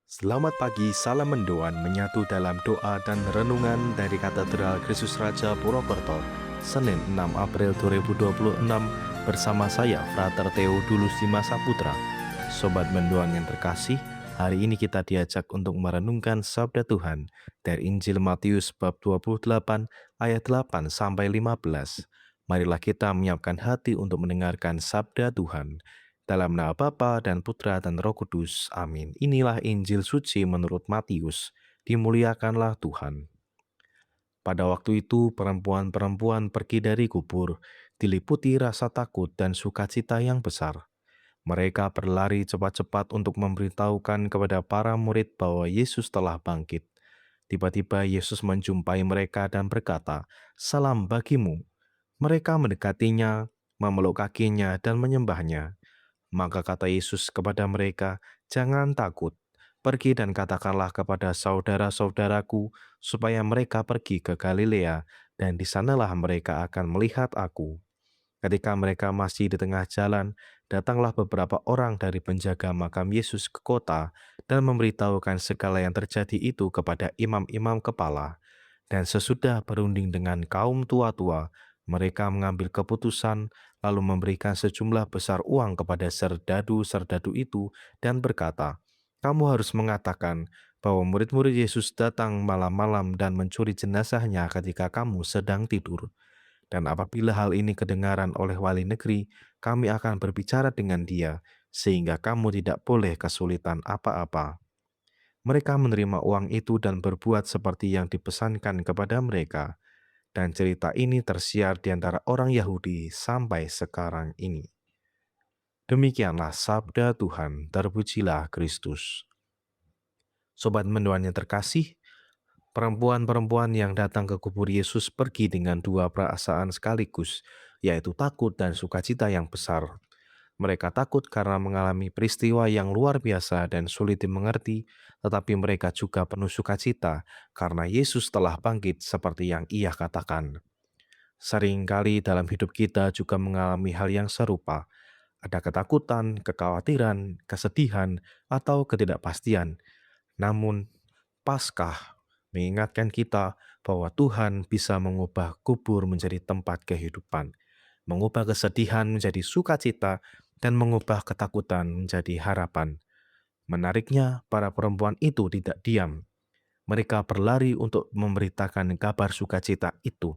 Selamat pagi, salam mendoan menyatu dalam doa dan renungan dari Katedral Kristus Raja Purwokerto, Senin 6 April 2026 bersama saya, Frater Theodulus Dimas Saputra. Sobat mendoan yang terkasih, hari ini kita diajak untuk merenungkan sabda Tuhan dari Injil Matius bab 28 ayat 8 sampai 15. Marilah kita menyiapkan hati untuk mendengarkan sabda Tuhan. Dalam nama Bapa dan Putra dan Roh Kudus. Amin. Inilah Injil suci menurut Matius. Dimuliakanlah Tuhan. Pada waktu itu perempuan-perempuan pergi dari kubur, diliputi rasa takut dan sukacita yang besar. Mereka berlari cepat-cepat untuk memberitahukan kepada para murid bahwa Yesus telah bangkit. Tiba-tiba Yesus menjumpai mereka dan berkata, "Salam bagimu." Mereka mendekatinya, memeluk kakinya dan menyembahnya. Maka kata Yesus kepada mereka, "Jangan takut, pergi dan katakanlah kepada saudara-saudaraku supaya mereka pergi ke Galilea, dan di sanalah mereka akan melihat aku." Ketika mereka masih di tengah jalan, datanglah beberapa orang dari penjaga makam Yesus ke kota dan memberitahukan segala yang terjadi itu kepada imam-imam kepala. Dan sesudah berunding dengan kaum tua-tua, mereka mengambil keputusan lalu memberikan sejumlah besar uang kepada serdadu-serdadu itu dan berkata, "Kamu harus mengatakan bahwa murid-murid Yesus datang malam-malam dan mencuri jenazahnya ketika kamu sedang tidur. Dan apabila hal ini kedengaran oleh wali negeri, kami akan berbicara dengan dia, sehingga kamu tidak boleh kesulitan apa-apa." Mereka menerima uang itu dan berbuat seperti yang dipesankan kepada mereka. Dan cerita ini tersiar di antara orang Yahudi sampai sekarang ini. Demikianlah sabda Tuhan, terpujilah Kristus. Sobat mendoan yang terkasih, perempuan-perempuan yang datang ke kubur Yesus pergi dengan dua perasaan sekaligus, yaitu takut dan sukacita yang besar. Mereka takut karena mengalami peristiwa yang luar biasa dan sulit dimengerti, tetapi mereka juga penuh sukacita karena Yesus telah bangkit seperti yang Ia katakan. Seringkali dalam hidup kita juga mengalami hal yang serupa. Ada ketakutan, kekhawatiran, kesedihan, atau ketidakpastian. Namun, Paskah mengingatkan kita bahwa Tuhan bisa mengubah kubur menjadi tempat kehidupan, mengubah kesedihan menjadi sukacita, dan mengubah ketakutan menjadi harapan. Menariknya, para perempuan itu tidak diam. Mereka berlari untuk memberitakan kabar sukacita itu.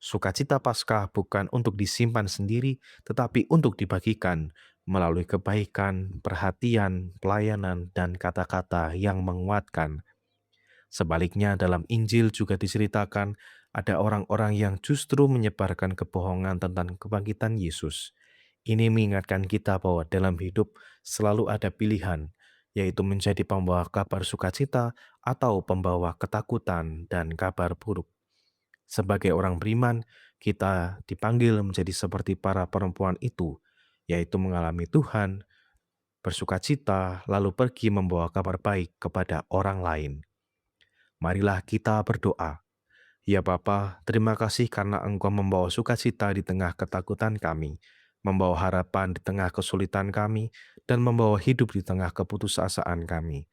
Sukacita Paskah bukan untuk disimpan sendiri, tetapi untuk dibagikan melalui kebaikan, perhatian, pelayanan, dan kata-kata yang menguatkan. Sebaliknya, dalam Injil juga diceritakan ada orang-orang yang justru menyebarkan kebohongan tentang kebangkitan Yesus. Ini mengingatkan kita bahwa dalam hidup selalu ada pilihan, yaitu menjadi pembawa kabar sukacita atau pembawa ketakutan dan kabar buruk. Sebagai orang beriman, kita dipanggil menjadi seperti para perempuan itu, yaitu mengalami Tuhan, bersukacita, lalu pergi membawa kabar baik kepada orang lain. Marilah kita berdoa. Ya Bapa, terima kasih karena Engkau membawa sukacita di tengah ketakutan kami, membawa harapan di tengah kesulitan kami, dan membawa hidup di tengah keputusasaan kami.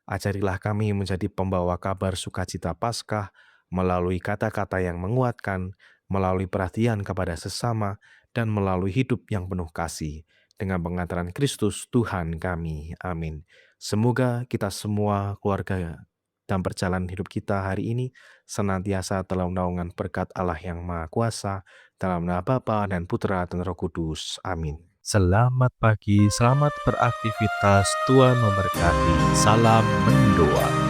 Ajarilah kami menjadi pembawa kabar sukacita Paskah melalui kata-kata yang menguatkan, melalui perhatian kepada sesama, dan melalui hidup yang penuh kasih. Dengan pengantaran Kristus Tuhan kami. Amin. Semoga kita semua keluarga dan perjalanan hidup kita hari ini senantiasa dalam naungan berkat Allah yang Maha Kuasa, dalam nama Bapa dan Putra dan Roh Kudus. Amin. Selamat pagi, selamat beraktivitas, Tuhan memberkati. Salam mendoa.